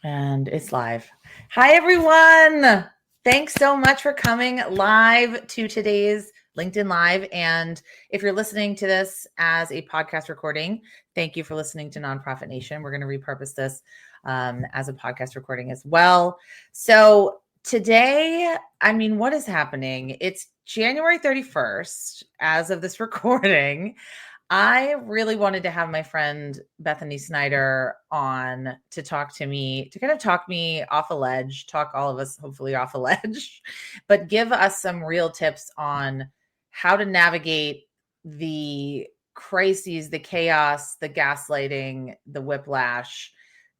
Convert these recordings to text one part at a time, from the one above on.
And it's live. Hi, everyone. Thanks so much for coming live to today's LinkedIn Live. And if you're listening to this as a podcast recording, thank you for listening to Nonprofit Nation. We're going to repurpose this as a podcast recording as well. So today, what is happening? It's January 31st as of this recording. I really wanted to have my friend Bethany Snyder on to talk to me, to kind of talk me off a ledge, talk all of us hopefully off a ledge, but give us some real tips on how to navigate the crises, the chaos, the gaslighting, the whiplash,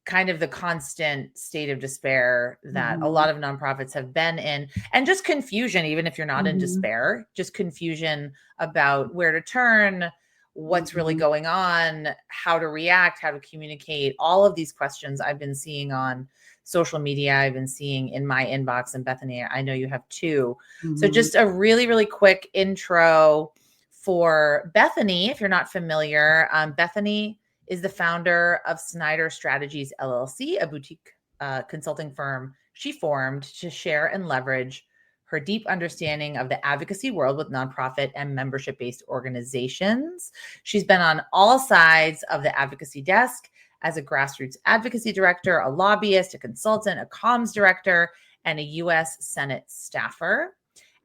kind of the constant state of despair that a lot of nonprofits have been in, and just confusion, even if you're not in despair, just confusion about where to turn, what's really going on, how to react, how to communicate, all of these questions I've been seeing on social media, I've been seeing in my inbox. And Bethany, I know you have too. So just a really, really quick intro for Bethany, if you're not familiar. Bethany is the founder of Snyder Strategies, LLC, a boutique consulting firm she formed to share and leverage her deep understanding of the advocacy world with nonprofit and membership-based organizations. She's been on all sides of the advocacy desk as a grassroots advocacy director, a lobbyist, a consultant, a comms director, and a U.S. Senate staffer.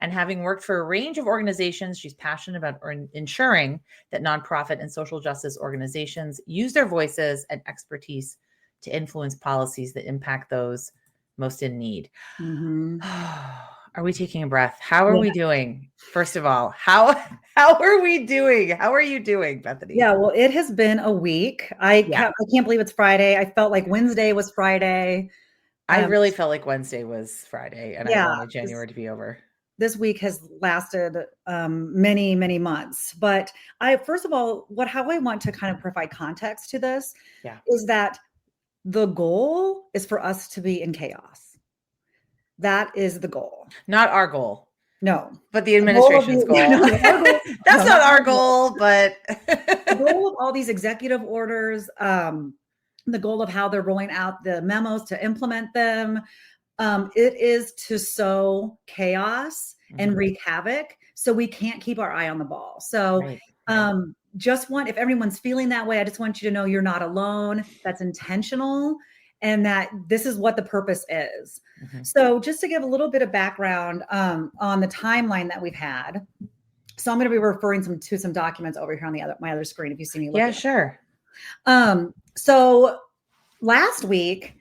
And having worked for a range of organizations, she's passionate about ensuring that nonprofit and social justice organizations use their voices and expertise to influence policies that impact those most in need. Are we taking a breath? How are we doing? First of all, how are we doing? How are you doing, Bethany? Yeah, well, it has been a week. I can't believe it's Friday. I felt like Wednesday was Friday. I really felt like Wednesday was Friday, and I wanted January to be over. This week has lasted many, many months. But first of all, how I want to kind of provide context to this is that the goal is for us to be in chaos. That is the goal. Not our goal. No. But the administration's goal. That's not our goal, but the goal of all these executive orders, the goal of how they're rolling out the memos to implement them, it is to sow chaos and wreak havoc, so we can't keep our eye on the ball. So if everyone's feeling that way, I just want you to know you're not alone. That's intentional, and that this is what the purpose is. So just to give a little bit of background on the timeline that we've had. So I'm going to be referring to some documents over here on my other screen if you see me. Yeah, sure. So last week,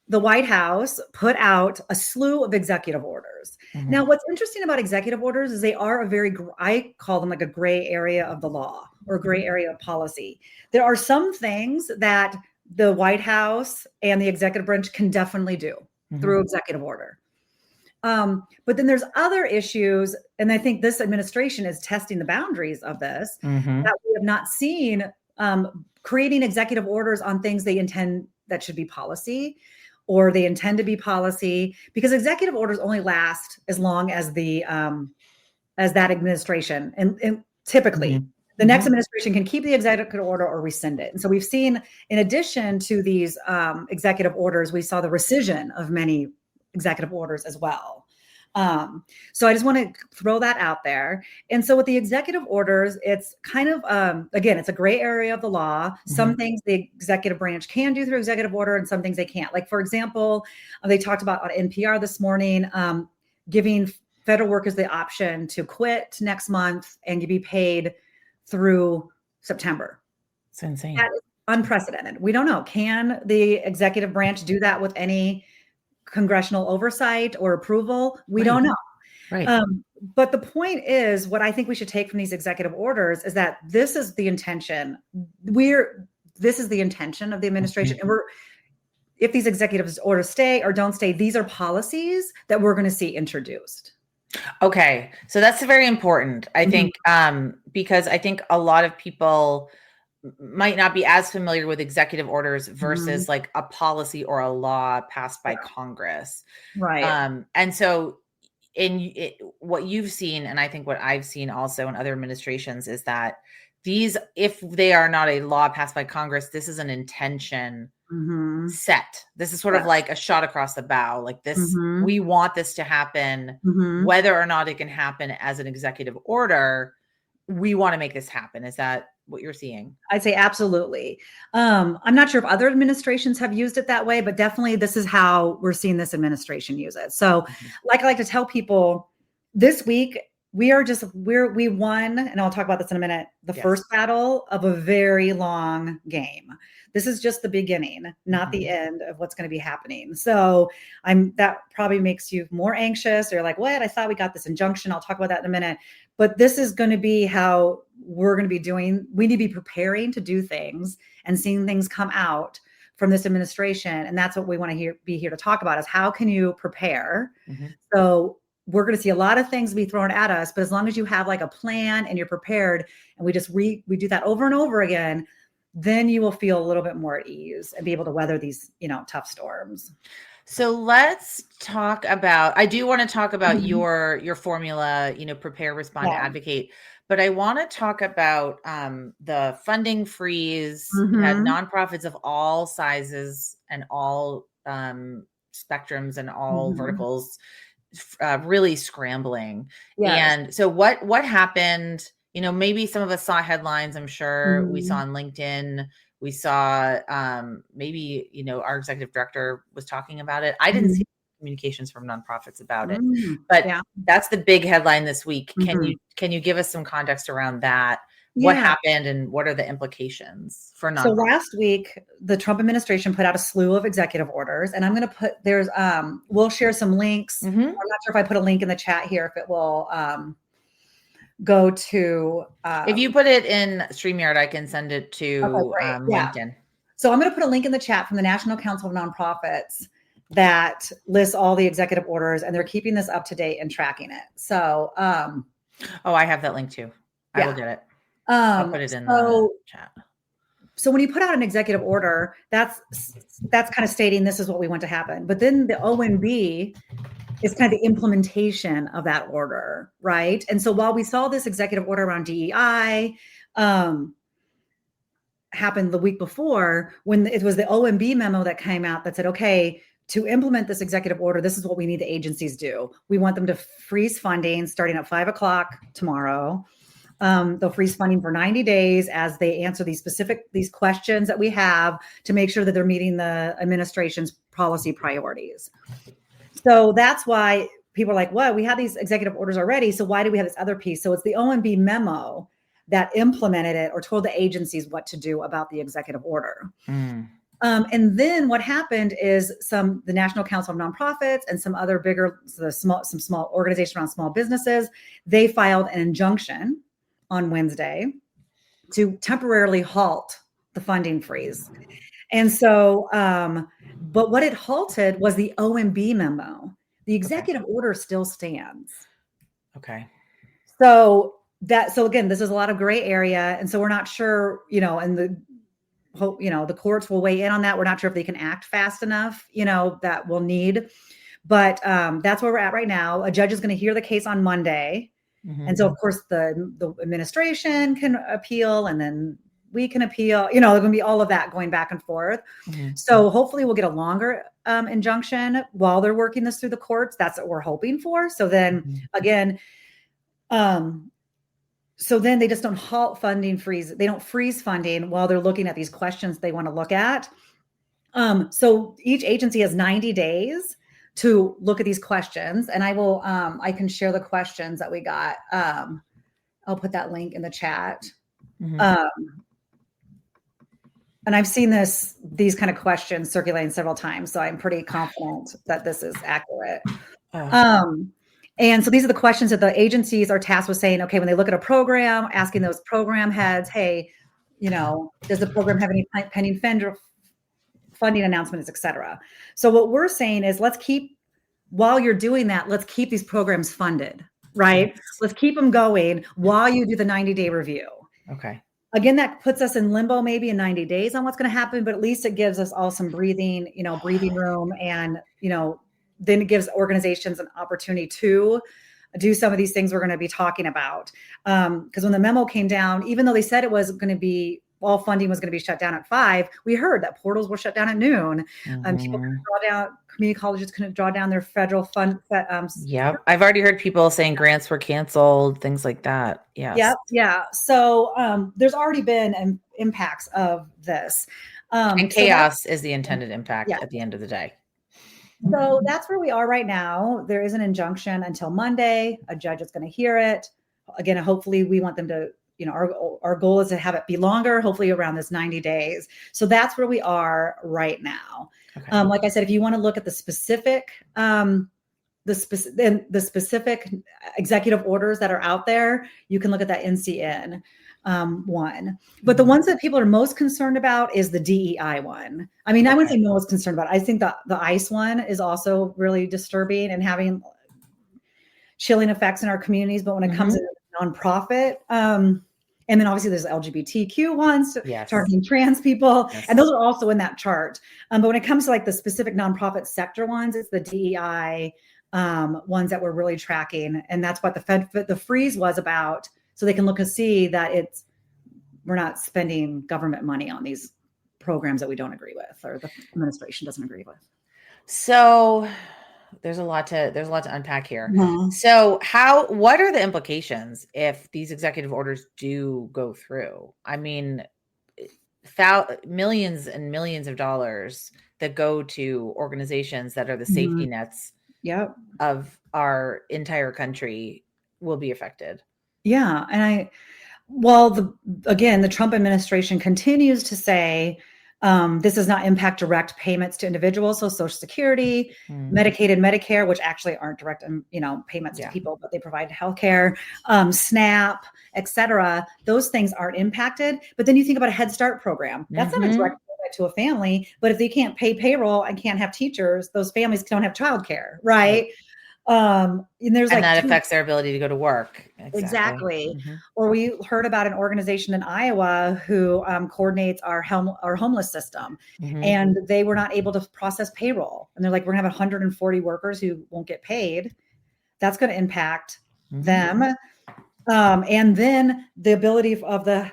the White House put out a slew of executive orders. Now, what's interesting about executive orders is they are I call them like a gray area of the law or gray area of policy. There are some things that the White House and the executive branch can definitely do through executive order. But then there's other issues, and I think this administration is testing the boundaries of this, that we have not seen, creating executive orders on things they intend that should be policy, or they intend to be policy, because executive orders only last as long as as that administration. And typically the next administration can keep the executive order or rescind it. And so we've seen, in addition to these executive orders, we saw the rescission of many executive orders as well. So I just want to throw that out there. And so with the executive orders, it's kind of, again, it's a gray area of the law. Some things the executive branch can do through executive order and some things they can't. Like, for example, they talked about on NPR this morning, giving federal workers the option to quit next month and to be paid through September. It's insane. That is unprecedented. We don't know. Can the executive branch do that with any congressional oversight or approval? We don't know. Right. But the point is, what I think we should take from these executive orders is that this is the intention. This is the intention of the administration. And if these executive orders stay or don't stay, these are policies that we're going to see introduced. Okay. So that's very important, I think, because I think a lot of people might not be as familiar with executive orders versus like a policy or a law passed by Congress. Right. And so what you've seen, and I think what I've seen also in other administrations, is that these, if they are not a law passed by Congress, this is an intention set. This is sort of like a shot across the bow. Like this, we want this to happen, whether or not it can happen as an executive order. We want to make this happen. Is that what you're seeing? I'd say absolutely. I'm not sure if other administrations have used it that way, but definitely this is how we're seeing this administration use it. So like I like to tell people, this week, we won, and I'll talk about this in a minute, the first battle of a very long game. This is just the beginning, not the end of what's going to be happening. So that probably makes you more anxious. You're like, what? I thought we got this injunction. I'll talk about that in a minute. But this is going to be how we're going to be doing. We need to be preparing to do things and seeing things come out from this administration. And that's what we want to be here to talk about, is how can you prepare? So we're going to see a lot of things be thrown at us, but as long as you have like a plan and you're prepared, and we do that over and over again, then you will feel a little bit more at ease and be able to weather these, tough storms. So let's talk about, I do want to talk about your formula, prepare, respond, advocate, but I want to talk about the funding freeze. You had nonprofits of all sizes and all spectrums and all verticals really scrambling. And so what happened? Maybe some of us saw headlines. I'm sure we saw on LinkedIn. We saw maybe, our executive director was talking about it. I didn't see communications from nonprofits about it, but that's the big headline this week. Can you give us some context around that? What happened and what are the implications for nonprofits? So last week, the Trump administration put out a slew of executive orders, and I'm going to we'll share some links. I'm not sure if I put a link in the chat here, if it will go to. If you put it in StreamYard, I can send it to LinkedIn. So I'm going to put a link in the chat from the National Council of Nonprofits that lists all the executive orders, and they're keeping this up to date and tracking it. So, I have that link too. I will get it. I'll put it in the chat. So when you put out an executive order, that's kind of stating this is what we want to happen. But then the OMB is kind of the implementation of that order, right? And so while we saw this executive order around DEI happen the week before, when it was the OMB memo that came out that said, okay, to implement this executive order, this is what we need the agencies do. We want them to freeze funding starting at 5:00 tomorrow. They'll freeze funding for 90 days as they answer these questions that we have to make sure that they're meeting the administration's policy priorities. So that's why people are like, well, we have these executive orders already, so why do we have this other piece? So it's the OMB memo that implemented it or told the agencies what to do about the executive order. And then what happened is the National Council of Nonprofits and some other some small organizations around small businesses, they filed an injunction on Wednesday to temporarily halt the funding freeze. And so, but what it halted was the OMB memo. The executive order still stands. Okay. So again, this is a lot of gray area. And so we're not sure, and the courts will weigh in on that. We're not sure if they can act fast enough, that we'll need. But that's where we're at right now. A judge is going to hear the case on Monday. And so, of course, the administration can appeal, and then we can appeal. There's going to be all of that going back and forth. So hopefully we'll get a longer injunction while they're working this through the courts. That's what we're hoping for. So then again, so then they just don't halt funding freeze. They don't freeze funding while they're looking at these questions they want to look at. So each agency has 90 days to look at these questions. And I can share the questions that we got. I'll put that link in the chat. And I've seen these kind of questions circulating several times. So I'm pretty confident that this is accurate. And so these are the questions that the agencies are tasked with saying, okay, when they look at a program, asking those program heads, hey, does the program have any pending funding announcements, et cetera. So what we're saying is while you're doing that, let's keep these programs funded, right? Yes. Let's keep them going while you do the 90-day review. Okay. Again, that puts us in limbo maybe in 90 days on what's going to happen, but at least it gives us all some breathing room. And, then it gives organizations an opportunity to do some of these things we're going to be talking about. Because when the memo came down, even though they said it was going to be all funding was going to be shut down at 5, we heard that portals were shut down at noon. People couldn't draw down, community colleges couldn't draw down their federal fund. Yep. I've already heard people saying grants were canceled, things like that. Yes. Yep. Yeah. So there's already been impacts of this. And chaos is the intended impact at the end of the day. So that's where we are right now. There is an injunction until Monday. A judge is going to hear it. Again, hopefully we want them to, our goal is to have it be longer, hopefully around this 90 days. So that's where we are right now. Okay. Like I said, if you want to look at the specific executive orders that are out there, you can look at that NCN one. But the ones that people are most concerned about is the DEI one. I mean, I wouldn't say most concerned about it. I think the ICE one is also really disturbing and having chilling effects in our communities. But when it comes to nonprofit, and then obviously there's LGBTQ ones, targeting trans people, and those are also in that chart. But when it comes to like the specific nonprofit sector ones, it's the DEI ones that we're really tracking. And that's what the freeze was about. So they can look and see that we're not spending government money on these programs that we don't agree with, or the administration doesn't agree with. So there's a lot to unpack here. So what are the implications if these executive orders do go through? I mean, millions and millions of dollars that go to organizations that are the safety nets of our entire country will be affected. Yeah. And the Trump administration continues to say this does not impact direct payments to individuals. So Social Security, Medicaid and Medicare, which actually aren't direct, payments to people, but they provide healthcare, SNAP, et cetera. Those things aren't impacted. But then you think about a Head Start program. That's not a direct payment to a family, but if they can't pay payroll and can't have teachers, those families don't have childcare, right? And that affects their ability to go to work. Exactly. Or we heard about an organization in Iowa who coordinates our homeless system, and they were not able to process payroll. And they're like, we're gonna have 140 workers who won't get paid. That's going to impact them. And then the ability of the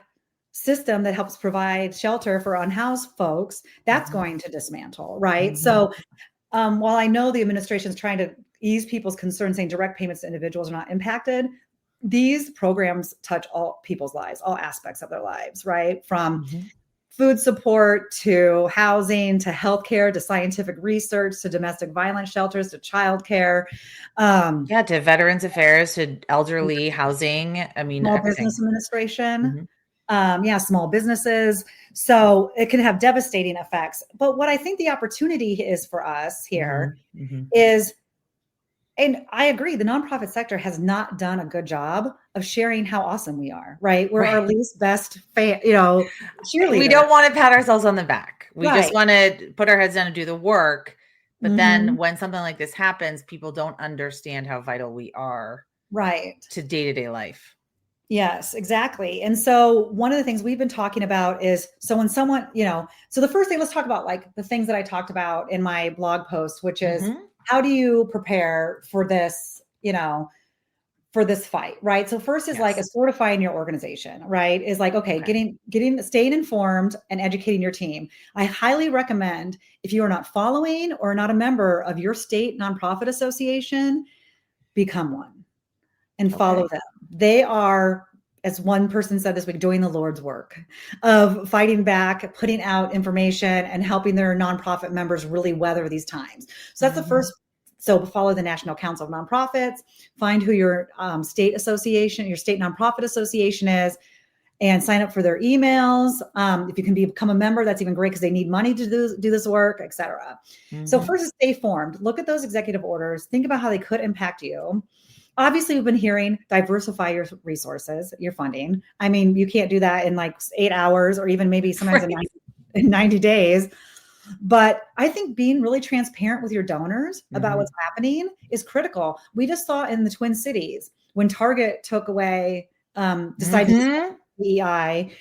system that helps provide shelter for unhoused folks, that's going to dismantle, right? So while I know the administration is trying to ease people's concerns, saying direct payments to individuals are not impacted, these programs touch all people's lives, all aspects of their lives, right? From food support to housing to healthcare to scientific research to domestic violence shelters to childcare. To Veterans Affairs, to elderly housing. I mean, Small Business Administration. Small businesses. So it can have devastating effects. But what I think the opportunity is for us here is, and I agree, the nonprofit sector has not done a good job of sharing how awesome we are, right? We're our least best cheerleader. We don't want to pat ourselves on the back. We just want to put our heads down and do the work. But then when something like this happens, people don't understand how vital we are to day-to-day life. Yes, exactly. And so one of the things we've been talking about is, so when someone, so the first thing, let's talk about like the things that I talked about in my blog post, which is how do you prepare for this, for this fight, right? So first is like a fortifying your organization, right? Is like, staying informed and educating your team. I highly recommend, if you are not following or not a member of your state nonprofit association, become one and follow them. They are, as one person said this week, doing the Lord's work of fighting back, putting out information and helping their nonprofit members really weather these times. So that's the first. So follow the National Council of Nonprofits, find who your state association, your state nonprofit association is, and sign up for their emails. If you can become a member, that's even great because they need money to do this work, et cetera. So first is stay formed. Look at those executive orders. Think about how they could impact you. Obviously, we've been hearing diversify your resources, your funding. I mean, you can't do that in like 8 hours or even maybe sometimes in 90 days. But I think being really transparent with your donors about what's happening is critical. We just saw in the Twin Cities when Target took away, decided to DEI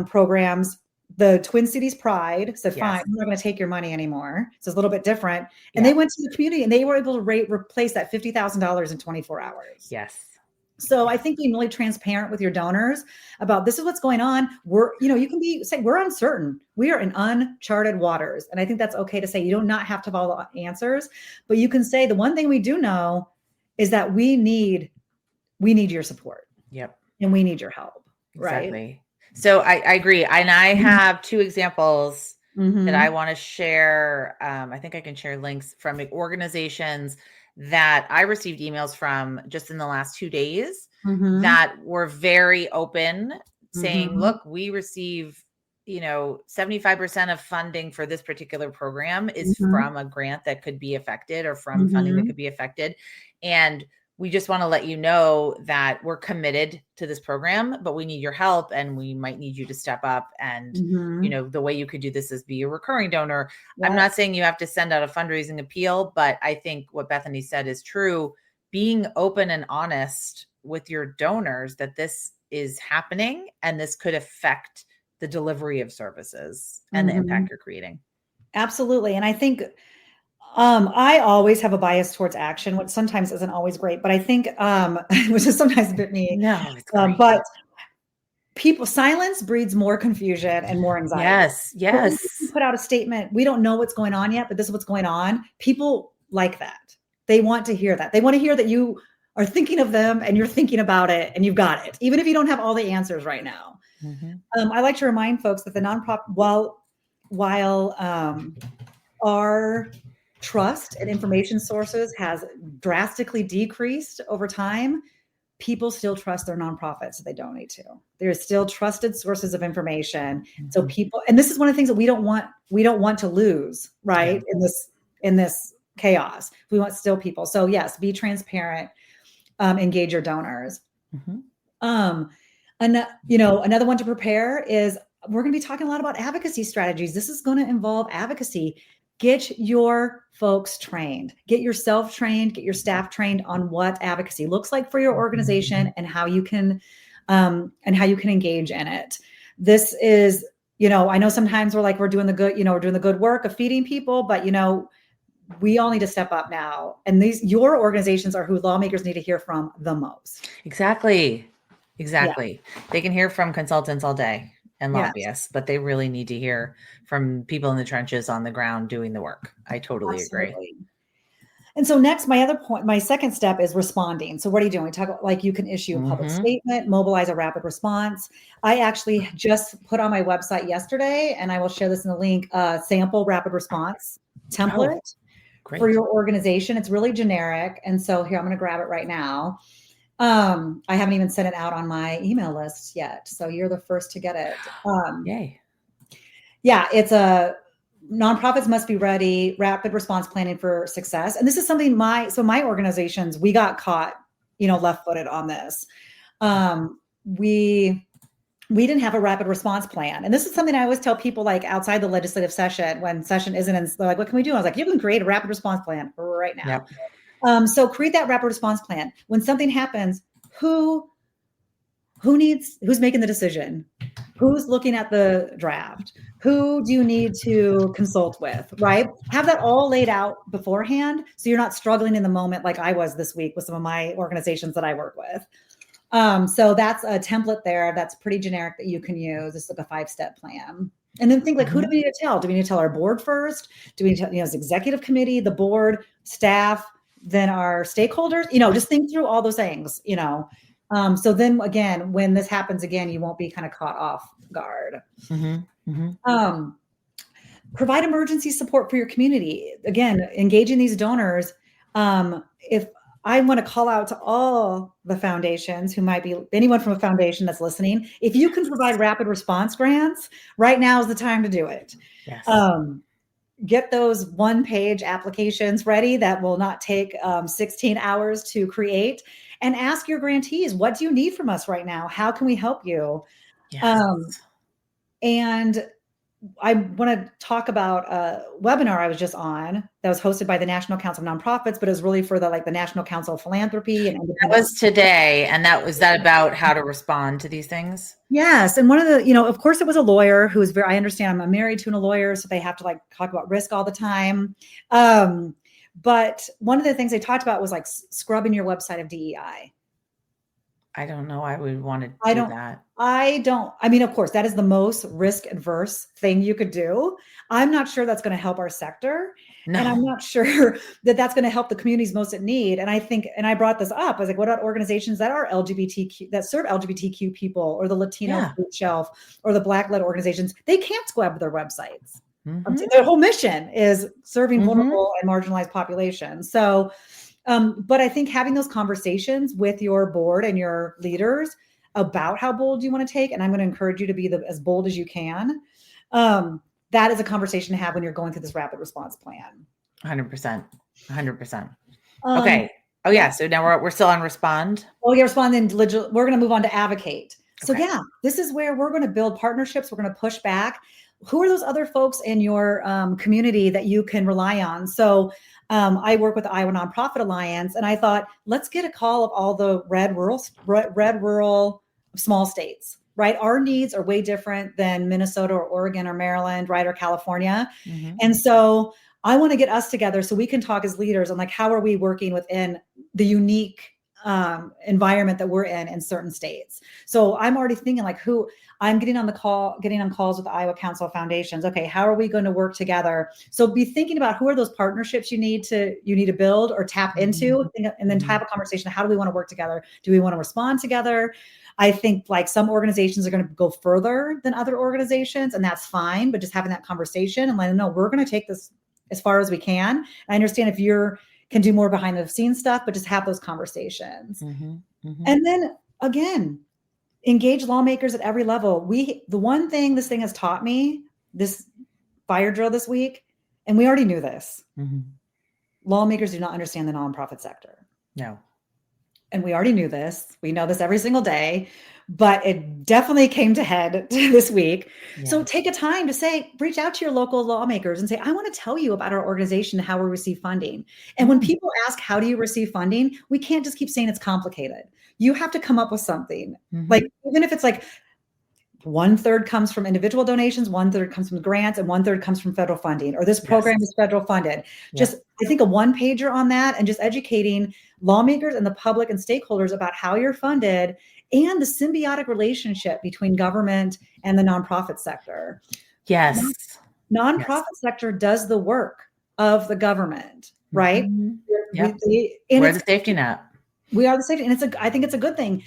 programs, the Twin Cities Pride said, fine, we're not going to take your money anymore. So it's a little bit different. And they went to the community and they were able to replace that $50,000 in 24 hours. Yes. So I think being really transparent with your donors about this is what's going on. You can say we're uncertain. We are in uncharted waters. And I think that's okay to say. You do not have to have all the answers, but you can say the one thing we do know is that we need your support. Yep. And we need your help. Exactly. Right. So I agree. And I have 2 examples that I Mm-hmm. want to share. I think I can share links from organizations that I received emails from just in the last 2 days Mm-hmm. that were very open, saying, Mm-hmm. look, we receive, 75% of funding for this particular program is Mm-hmm. from a grant that could be affected or from funding that Mm-hmm. could be affected. And we just want to let you know that we're committed to this program, but we need your help and we might need you to step up. And, Mm-hmm. the way you could do this is be a recurring donor. I'm Yes. not saying you have to send out a fundraising appeal, but I think what Bethany said is true. Being open and honest with your donors that this is happening and this could affect the delivery of services and the Mm-hmm. impact you're creating. Absolutely. And I think I always have a bias towards action, which sometimes isn't always great, but I think, which is sometimes a bit me. No, it's great. But silence breeds more confusion and more anxiety. Yes. But when Yes. you put out a statement, we don't know what's going on yet, but this is what's going on. People like that. They want to hear that. They want to hear that you are thinking of them and you're thinking about it and you've got it, even if you don't have all the answers right now. Mm-hmm. I like to remind folks that the nonprofit, while our trust in information sources has drastically decreased over time, people still trust their nonprofits that they donate to. There's still trusted sources of information. Mm-hmm. So people, and this is one of the things that we don't want to lose, right? Yeah. In this chaos. We want still people. So yes, be transparent, engage your donors. Mm-hmm. Another one to prepare is we're going to be talking a lot about advocacy strategies. This is going to involve advocacy. Get your folks trained, get yourself trained, get your staff trained on what advocacy looks like for your organization and how you can engage in it. This is, I know sometimes we're doing the good work of feeding people, but we all need to step up now. And your organizations are who lawmakers need to hear from the most. Exactly. Yeah. They can hear from consultants all day and Yes. lobbyists, but they really need to hear from people in the trenches on the ground doing the work. I totally agree. And so next, my second step is responding. So what are you doing? We talk about you can issue a public statement, mobilize a rapid response. I actually just put on my website yesterday, and I will share this in the link, sample rapid response template for your organization. It's really generic. And so here, I'm going to grab it right now. I haven't even sent it out on my email list yet. So you're the first to get it. Yay. Yeah, it's nonprofits must be ready, rapid response planning for success. And this is something my organizations, we got caught, left-footed on this. We didn't have a rapid response plan. And this is something I always tell people outside the legislative session when session isn't, and they're like, what can we do? I was like, you can create a rapid response plan right now. Yep. So create that rapid response plan. When something happens, who's making the decision? Who's looking at the draft? Who do you need to consult with, right? Have that all laid out beforehand so you're not struggling in the moment like I was this week with some of my organizations that I work with. So that's a template there that's pretty generic that you can use. It's like a 5-step plan. And then think who do we need to tell? Do we need to tell our board first? Do we need to tell, as executive committee, the board, staff, then our stakeholders? Just think through all those things, so then again, when this happens again, you won't be kind of caught off guard. Provide emergency support for your community. Again, engaging these donors. If I want to call out to all the foundations who might be anyone from a foundation that's listening, if you can provide rapid response grants, right now is the time to do it. Yes. Get those 1-page applications ready that will not take 16 hours to create, and ask your grantees, what do you need from us right now? How can we help you? Yes. And I want to talk about a webinar I was just on that was hosted by the National Council of Nonprofits, but it was really for the National Council of Philanthropy. And that was today. And was that about how to respond to these things? Yes. And one of the, of course it was a lawyer who was I understand I'm married to a lawyer, so they have to talk about risk all the time. But one of the things they talked about was scrubbing your website of DEI. I don't know. I would want to I do don't, that. I mean, of course, that is the most risk adverse thing you could do. I'm not sure that's going to help our sector. And I'm No. not sure that that's going to help the communities most in need. And I think, and I brought this up, I was like, what about organizations that are LGBTQ, that serve LGBTQ people, or the Latino Yeah. food shelf, or the Black led organizations? They can't scrub their websites. Mm-hmm. Their whole mission is serving Mm-hmm. vulnerable and marginalized populations. So, but I think having those conversations with your board and your leaders about how bold you want to take, and I'm going to encourage you to be as bold as you can. That is a conversation to have when you're going through this rapid response plan. 100%. 100%. Um, Okay. Oh yeah. So now we're still on respond. Well, you respond, then we're going to move on to advocate. So Okay. yeah, this is where we're going to build partnerships. We're going to push back. Who are those other folks in your community that you can rely on? So I work with the Iowa Nonprofit Alliance, and I thought, let's get a call of all the red rural small states, right? Our needs are way different than Minnesota or Oregon or Maryland, right? Or California. Mm-hmm. And so I want to get us together so we can talk as leaders on like, how are we working within the unique environment that we're in certain states. So I'm already thinking like I'm getting on calls with the Iowa Council of Foundations. Okay, how are we going to work together? So be thinking about who are those partnerships you need to build or tap into, and then have a conversation. How do we want to work together? Do we want to respond together? I think like some organizations are going to go further than other organizations, and that's fine, but just having that conversation and letting them know we're going to take this as far as we can. I understand if you're can do more behind the scenes stuff, but just have those conversations. Mm-hmm. Mm-hmm. And then again, engage lawmakers at every level. The one thing this thing has taught me, this fire drill this week, and we already knew this, lawmakers do not understand the nonprofit sector. No. And we already knew this. We know this every single day, but it definitely came to head this week. Yeah. So take a time to reach out to your local lawmakers and say, I want to tell you about our organization and how we receive funding. And when people ask, how do you receive funding? We can't just keep saying it's complicated. You have to come up with something. Like, even if it's like 1/3 comes from individual donations, 1/3 comes from grants, and 1/3 comes from federal funding, or this program is federal funded. Just, I think a one-pager on that, and just educating lawmakers and the public and stakeholders about how you're funded and the symbiotic relationship between government and the nonprofit sector. Yes. Nonprofit sector does the work of the government, right? Yep. We're the safety net. We are the safety, and I think it's a good thing.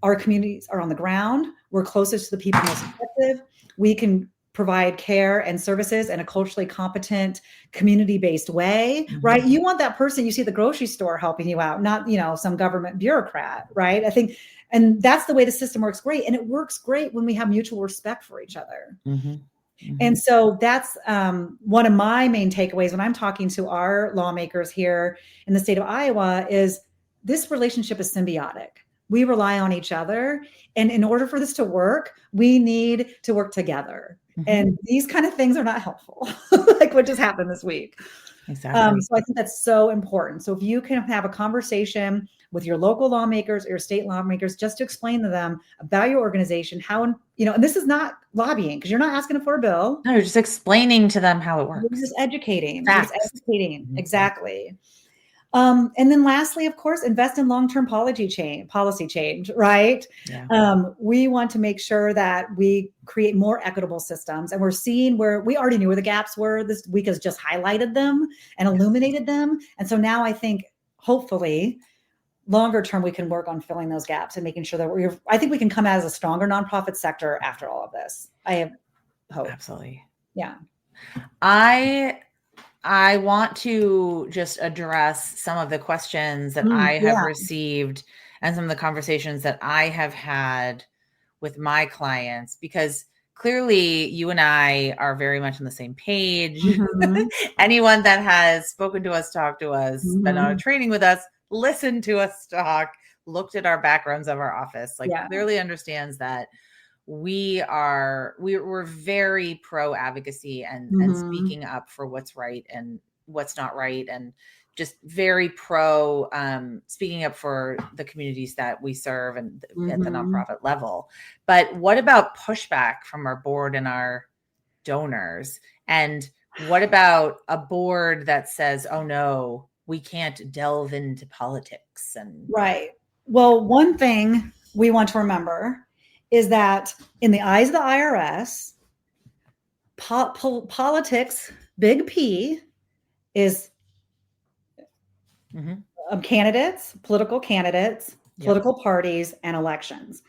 Our communities are on the ground. We're closest to the people most effective. We can provide care and services in a culturally competent, community-based way, right? You want that person you see at the grocery store helping you out, not, some government bureaucrat, right? I think, and that's the way the system works great. And it works great when we have mutual respect for each other. And so that's one of my main takeaways when I'm talking to our lawmakers here in the state of Iowa is this relationship is symbiotic. We rely on each other. And in order for this to work, we need to work together. And these kind of things are not helpful, like what just happened this week. Exactly. So I think that's so important. So if you can have a conversation with your local lawmakers or your state lawmakers, just to explain to them about your organization, how, and this is not lobbying because you're not asking for a bill. No, you're just explaining to them how it works. You're just educating. Facts. Exactly. And then lastly, of course, invest in long-term policy change, right? Yeah. We want to make sure that we create more equitable systems, and we're seeing where we already knew where the gaps were. This week has just highlighted them and illuminated them. And so now I think hopefully longer term, we can work on filling those gaps and making sure that I think we can come out as a stronger nonprofit sector after all of this. I have hope. Absolutely. Yeah. I want to just address some of the questions that I have received and some of the conversations that I have had with my clients, because clearly you and I are very much on the same page. Anyone that has spoken to us, talked to us, been on a training with us, listened to us talk, looked at our backgrounds of our office, clearly understands that we're very pro advocacy and speaking up for what's right and what's not right, and just very pro speaking up for the communities that we serve and at the nonprofit level. But what about pushback from our board and our donors? And what about a board that says, oh no, we can't delve into politics? And right. Well, one thing we want to remember is that in the eyes of the IRS, politics, big P, is candidates, Yep. political parties, and elections.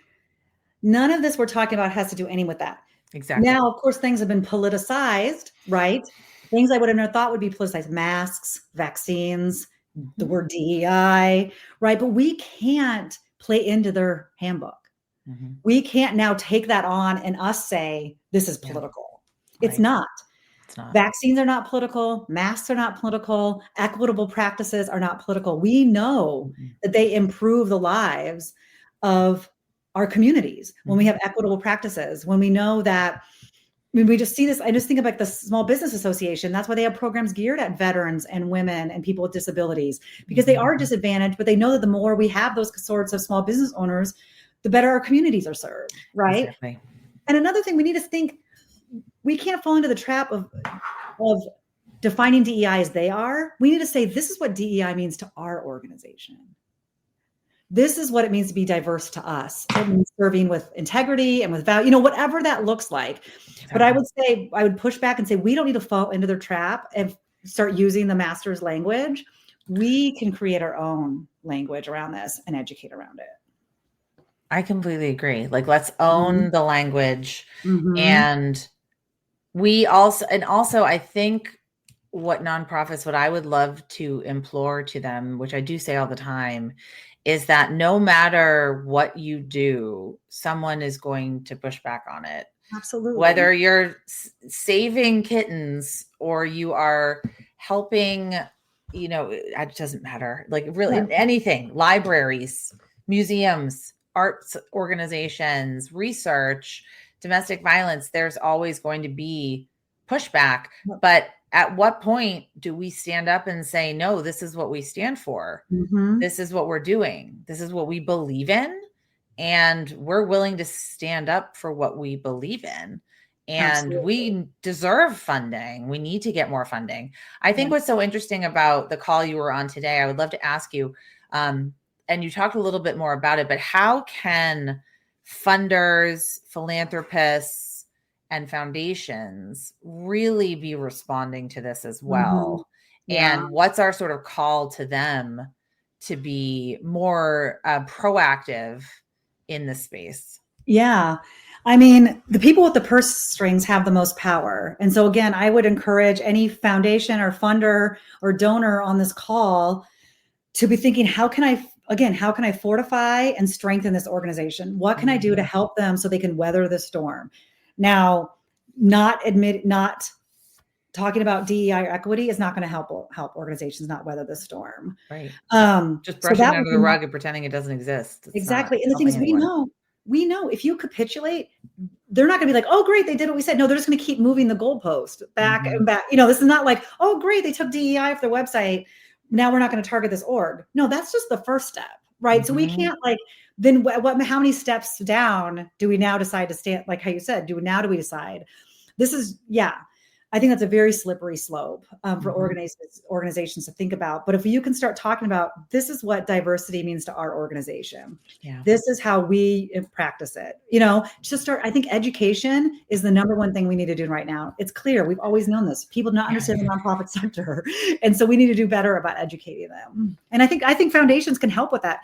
None of this we're talking about has to do any with that. Exactly. Now, of course, things have been politicized, right? Things I would have never thought would be politicized: masks, vaccines, the word DEI, right? But we can't play into their handbook. We can't now take that on and us say, this is political. It's not. It's not. Vaccines are not political. Masks are not political. Equitable practices are not political. We know that they improve the lives of our communities when we have equitable practices, when we know that, I mean, we just see this. I just think about the Small Business Association. That's why they have programs geared at veterans and women and people with disabilities, because they are disadvantaged, but they know that the more we have those sorts of small business owners, the better our communities are served, right? Exactly. And another thing we need to think, we can't fall into the trap of defining DEI as they are. We need to say, this is what DEI means to our organization. This is what it means to be diverse to us. It means serving with integrity and with value, whatever that looks like. Exactly. But I would say, I would push back and say, we don't need to fall into their trap and start using the master's language. We can create our own language around this and educate around it. I completely agree. Like, let's own the language. And also, I think what I would love to implore to them, which I do say all the time, is that no matter what you do, someone is going to push back on it. Absolutely. Whether you're saving kittens or you are helping, it doesn't matter. Like, really, anything, libraries, museums, arts organizations, research, domestic violence, there's always going to be pushback. But at what point do we stand up and say, no, this is what we stand for. This is what we're doing. This is what we believe in. And we're willing to stand up for what we believe in. And we deserve funding. We need to get more funding. I think what's so interesting about the call you were on today, I would love to ask you, and you talked a little bit more about it, but how can funders, philanthropists, and foundations really be responding to this as well? And what's our sort of call to them to be more proactive in this space? Yeah. I mean, the people with the purse strings have the most power. And so again, I would encourage any foundation or funder or donor on this call to be thinking, how can I fortify and strengthen this organization? What can I do to help them so they can weather the storm? Now, not talking about DEI or equity is not going to help organizations not weather the storm. Right. Just brushing it under the rug and pretending it doesn't exist. Exactly. And the thing is, we know if you capitulate, they're not going to be like, oh, great, they did what we said. No, they're just going to keep moving the goalpost back and back. This is not like, oh, great, they took DEI off their website. Now we're not going to target this org. No, that's just the first step, right? So we can't then how many steps down do we now decide to stand? Like how you said, do we decide? This is, I think that's a very slippery slope for organizations to think about. But if you can start talking about, this is what diversity means to our organization. This is how we practice it. Just start. I think education is the number one thing we need to do right now. It's clear. We've always known this. People not understand the nonprofit sector. And so we need to do better about educating them. And I think foundations can help with that.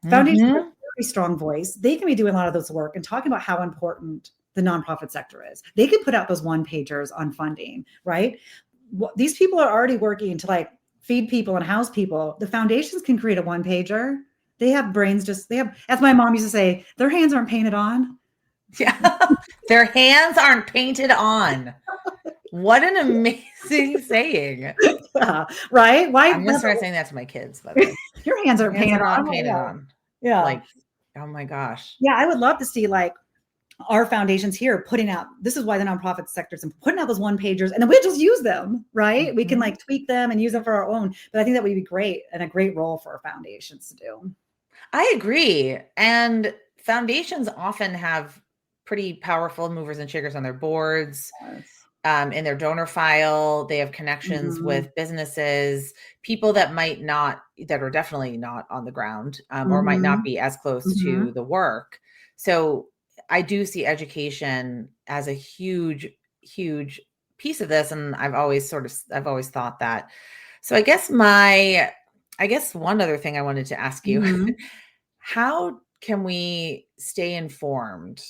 Foundations have a very strong voice. They can be doing a lot of this work and talking about how important the nonprofit sector is. They can put out those one-pagers on funding, right? These people are already working to feed people and house people. The foundations can create a one-pager. They have brains, as my mom used to say, their hands aren't painted on. Yeah, their hands aren't painted on. What an amazing saying. Right? Why? I'm going to start saying that to my kids, by the way. Your hands aren't painted on. Yeah. Oh my gosh. Yeah, I would love to see our foundations here putting out, this is why the nonprofit sector's putting out those one-pagers, and then we just use them, right? We can tweak them and use them for our own. But I think that would be great and a great role for our foundations to do. I agree. And foundations often have pretty powerful movers and shakers on their boards. in their donor file. They have connections with businesses, people that are definitely not on the ground, or might not be as close to the work. So I do see education as a huge, huge piece of this. And I've always thought that. So I guess one other thing I wanted to ask you, how can we stay informed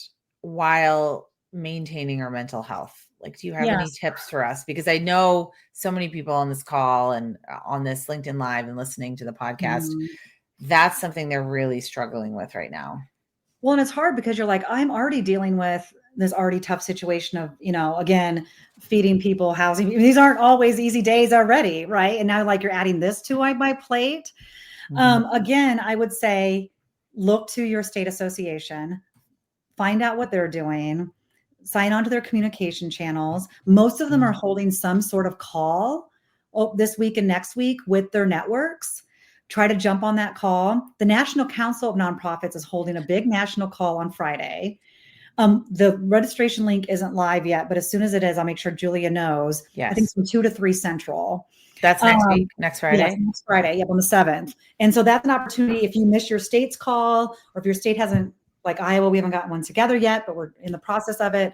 while maintaining our mental health? Like, do you have any tips for us? Because I know so many people on this call and on this LinkedIn Live and listening to the podcast, that's something they're really struggling with right now. Well, and it's hard because you're like, I'm already dealing with this already tough situation of, again, feeding people, housing. These aren't always easy days already, right? And now, like, you're adding this to my plate. Again, I would say, look to your state association, find out what they're doing, sign on to their communication channels. Most of them are holding some sort of call this week and next week with their networks. Try to jump on that call. The National Council of Nonprofits is holding a big national call on Friday. The registration link isn't live yet, but as soon as it is, I'll make sure Julia knows. Yes. I think it's from 2 to 3 Central. That's next week, next Friday? Yes, next Friday, on the 7th. And so that's an opportunity if you miss your state's call, or if your state hasn't, like Iowa, we haven't gotten one together yet, but we're in the process of it.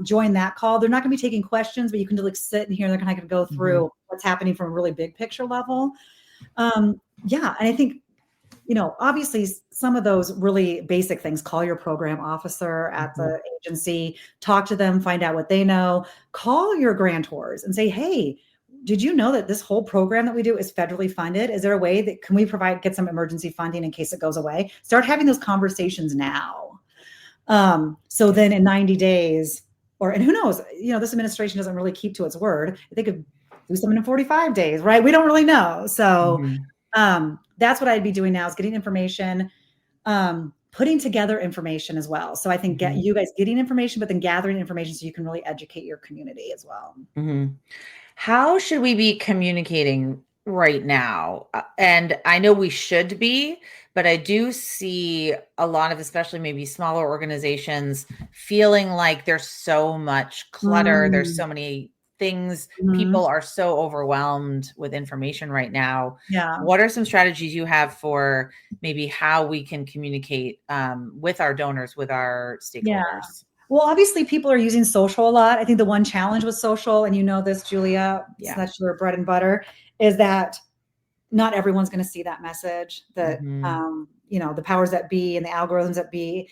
Join that call. They're not going to be taking questions, but you can just sit and hear. They're going to go through what's happening from a really big picture level. And I think, obviously some of those really basic things, call your program officer at the agency, talk to them, find out what they know, call your grantors and say, hey, did you know that this whole program that we do is federally funded? Is there a way that can we get some emergency funding in case it goes away? Start having those conversations now. So then in 90 days, and who knows, this administration doesn't really keep to its word. They could do something in 45 days, right? We don't really know. So that's what I'd be doing now, is getting information, putting together information as well. So I think you guys getting information, but then gathering information so you can really educate your community as well. How should we be communicating right now? And I know we should be, but I do see a lot of, especially maybe smaller organizations, feeling like there's so much clutter. There's so many things. People are so overwhelmed with information right now. Yeah. What are some strategies you have for maybe how we can communicate with our donors, with our stakeholders? Yeah. Well, obviously people are using social a lot. I think the one challenge with social, and this, Julia, so that's your bread and butter, is that not everyone's going to see that message, that, the powers that be and the algorithms that be.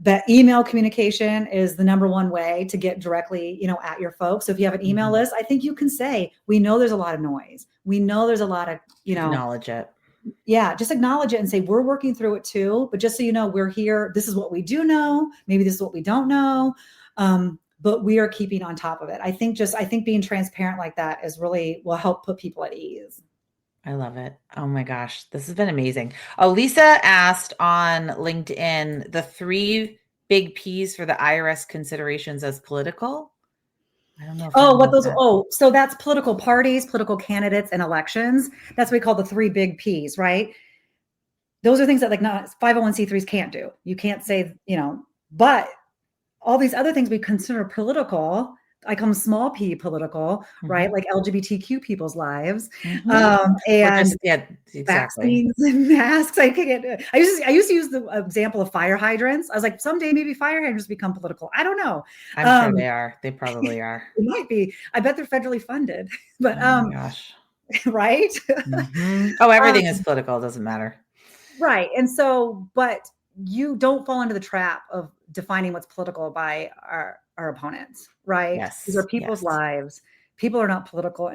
But email communication is the number one way to get directly, at your folks. So if you have an email list, I think you can say, we know there's a lot of noise. We know there's a lot of, acknowledge it. Yeah, just acknowledge it and say, we're working through it too. But just so you know, we're here. This is what we do know. Maybe this is what we don't know. But we are keeping on top of it. I think being transparent like that will help put people at ease. I love it. Oh my gosh, this has been amazing. Lisa asked on LinkedIn the 3 big P's for the IRS considerations as political. I don't know. So that's political parties, political candidates, and elections. That's what we call the 3 big P's, right? Those are things that 501c3s can't do. You can't say, but all these other things we consider political, I call them small p political, right? Like LGBTQ people's lives, and exactly. vaccines and masks. I used to use the example of fire hydrants. I was like, someday maybe fire hydrants become political. I don't know. I'm sure they are. They probably are. It might be. I bet they're federally funded. But oh my gosh, right? Oh, everything is political. It doesn't matter. Right. And so, but you don't fall into the trap of defining what's political by our opponents, right? Yes. These are people's lives. People are not political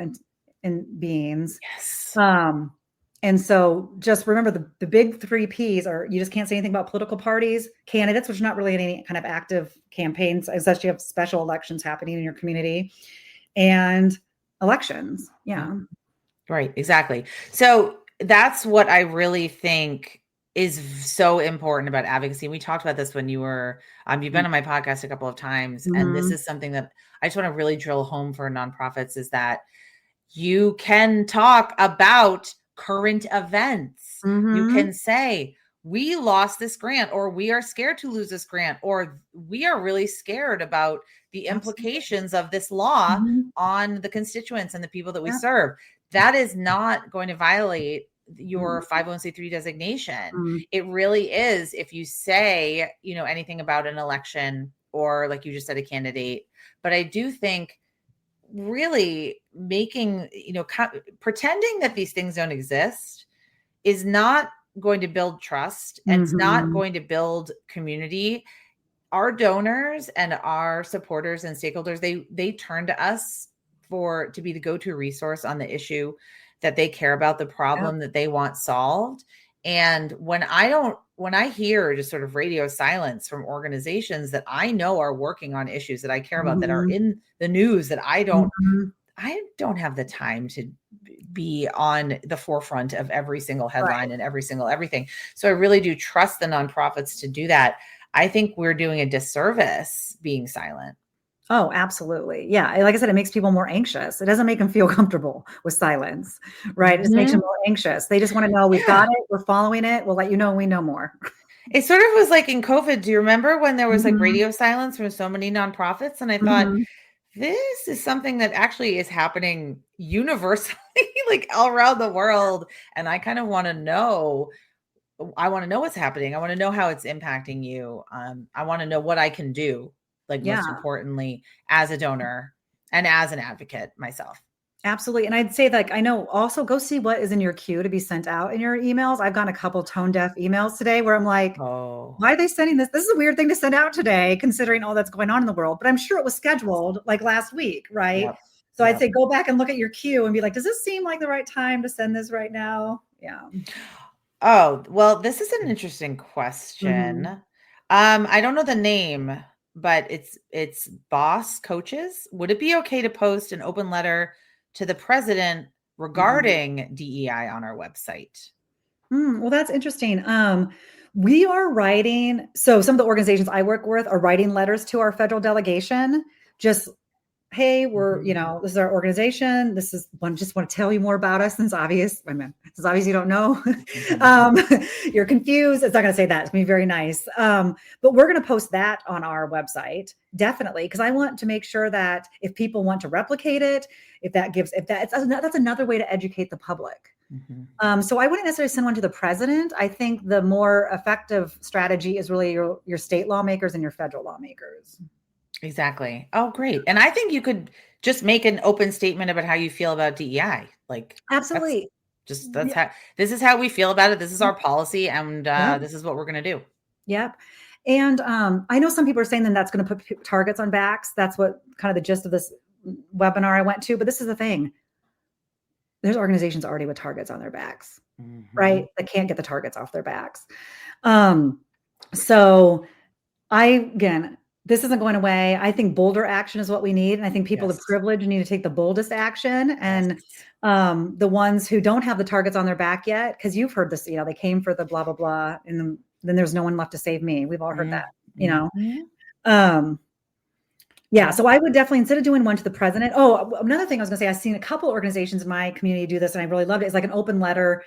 and beings. Yes. And so just remember the big 3 P's are, you just can't say anything about political parties, candidates, which are not really any kind of active campaigns, especially if special elections happening in your community, and elections. Yeah. Right. Exactly. So that's what I really think is so important about advocacy. We talked about this when you were, you've been on my podcast a couple of times, and this is something that I just want to really drill home for nonprofits, is that you can talk about current events. You can say, we lost this grant, or we are scared to lose this grant, or we are really scared about the implications of this law on the constituents and the people that we serve. That is not going to violate your 501c3 designation. It really is. If you say, anything about an election or, like you just said, a candidate. But I do think really making, pretending that these things don't exist is not going to build trust, and it's not going to build community. Our donors and our supporters and stakeholders, they turn to us to be the go-to resource on the issue that they care about, the problem that they want solved. And when I hear just sort of radio silence from organizations that I know are working on issues that I care about, that are in the news, that I don't have the time to be on the forefront of every single headline and every single everything. So I really do trust the nonprofits to do that. I think we're doing a disservice being silent. Oh, absolutely. Yeah. Like I said, it makes people more anxious. It doesn't make them feel comfortable with silence, right? It just makes them more anxious. They just want to know, we've got it. We're following it. We'll let you know when we know more. It sort of was like in COVID. Do you remember when there was like radio silence from so many nonprofits? And I thought, this is something that actually is happening universally, like all around the world. And I kind of want to know. I want to know what's happening. I want to know how it's impacting you. I want to know what I can do. Like most importantly, as a donor and as an advocate myself. Absolutely. And I'd say, like, I know also go see what is in your queue to be sent out in your emails. I've gotten a couple tone deaf emails today where I'm like, why are they sending this? This is a weird thing to send out today, considering all that's going on in the world. But I'm sure it was scheduled like last week, right? Yep. So I'd say go back and look at your queue and be like, does this seem like the right time to send this right now? Yeah. Oh, well, this is an interesting question. I don't know the name, but it's Boss Coaches. Would it be okay to post an open letter to the president regarding DEI on our website? Well, that's interesting. We are writing. So some of the organizations I work with are writing letters to our federal delegation. Just, hey, we're, this is our organization. This is one. Just want to tell you more about us. Since obvious. I mean, it's obvious you don't know. You're confused. It's not going to say that. It's going to be very nice. But we're going to post that on our website, definitely, because I want to make sure that if people want to replicate it, that's another way to educate the public. So I wouldn't necessarily send one to the president. I think the more effective strategy is really your state lawmakers and your federal lawmakers. Exactly. Oh, great. And I think you could just make an open statement about how you feel about DEI. Like, absolutely. This is how we feel about it. This is our policy. And this is what we're going to do. Yep. And I know some people are saying that that's going to put targets on backs. That's what kind of the gist of this webinar I went to. But this is the thing. There's organizations already with targets on their backs, right? That can't get the targets off their backs. So this isn't going away. I think bolder action is what we need. And I think people of privilege need to take the boldest action. And the ones who don't have the targets on their back yet, because you've heard this, they came for the blah, blah, blah. And then there's no one left to save me. We've all heard that, So I would definitely, instead of doing one to the president. Oh, another thing I was going to say, I've seen a couple organizations in my community do this, and I really loved it. It's like an open letter.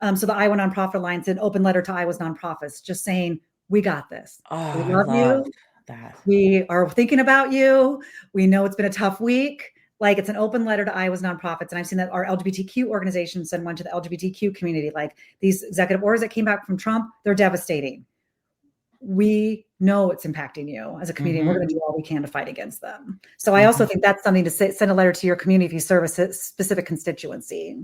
So the Iowa Nonprofit Alliance, an open letter to Iowa's nonprofits, just saying, we got this. Oh, we love you. That. We are thinking about you. We know it's been a tough week. Like, it's an open letter to Iowa's nonprofits. And I've seen that our LGBTQ organizations send one to the LGBTQ community. Like, these executive orders that came back from Trump, they're devastating. We know it's impacting you as a community. We're going to do all we can to fight against them. So I also think that's something to send a letter to your community if you serve a specific constituency.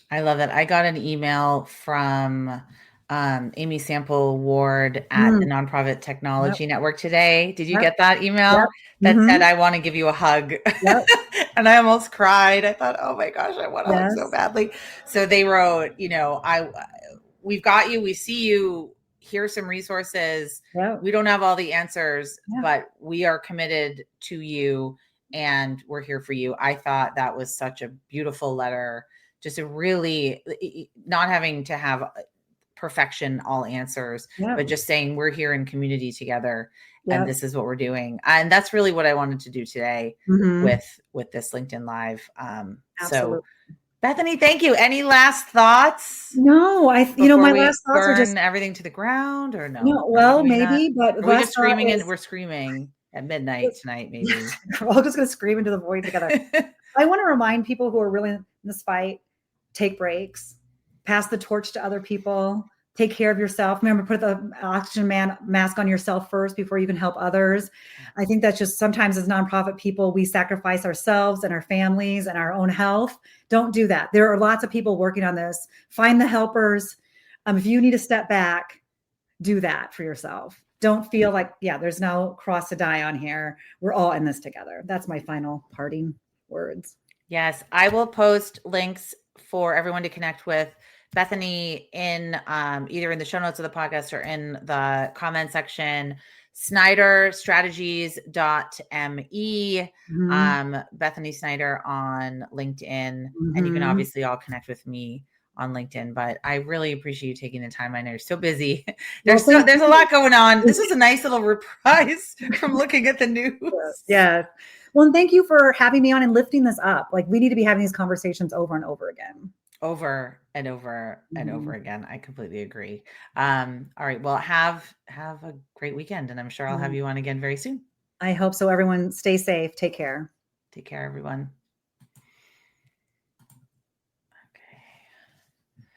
I love that. I got an email from Amy Sample Ward at the Nonprofit Technology Network today. Did you get that email that said, I want to give you a hug? And I almost cried. I thought, oh my gosh, I want to hug so badly. So they wrote, we've got you. We see you. Here's some resources. We don't have all the answers, but we are committed to you and we're here for you. I thought that was such a beautiful letter. Just a really not having to have perfection, all answers, but just saying we're here in community together and this is what we're doing. And that's really what I wanted to do today with this LinkedIn Live. So Bethany, thank you. Any last thoughts? No, my last thoughts are just everything to the ground or no? No, well, maybe, but we're just screaming and we're screaming. at midnight tonight, maybe. We're all just going to scream into the void together. I want to remind people who are really in this fight, take breaks, pass the torch to other people, take care of yourself. Remember, put the oxygen mask on yourself first before you can help others. I think that's just sometimes as nonprofit people, we sacrifice ourselves and our families and our own health. Don't do that. There are lots of people working on this. Find the helpers. If you need to step back, do that for yourself. Don't feel like, there's no cross to die on here. We're all in this together. That's my final parting words. Yes, I will post links for everyone to connect with Bethany in either in the show notes of the podcast or in the comment section. SnyderStrategies.me, Bethany Snyder on LinkedIn, and you can obviously all connect with me on LinkedIn. But I really appreciate you taking the time. I know you're so busy. There's a lot going on. This was a nice little reprise from looking at the news. Yeah. Well, and thank you for having me on and lifting this up. Like, we need to be having these conversations over and over again. Over and over and over again. I completely agree. All right. Well, have a great weekend, and I'm sure I'll have you on again very soon. I hope so. Everyone stay safe. Take care. Take care, everyone.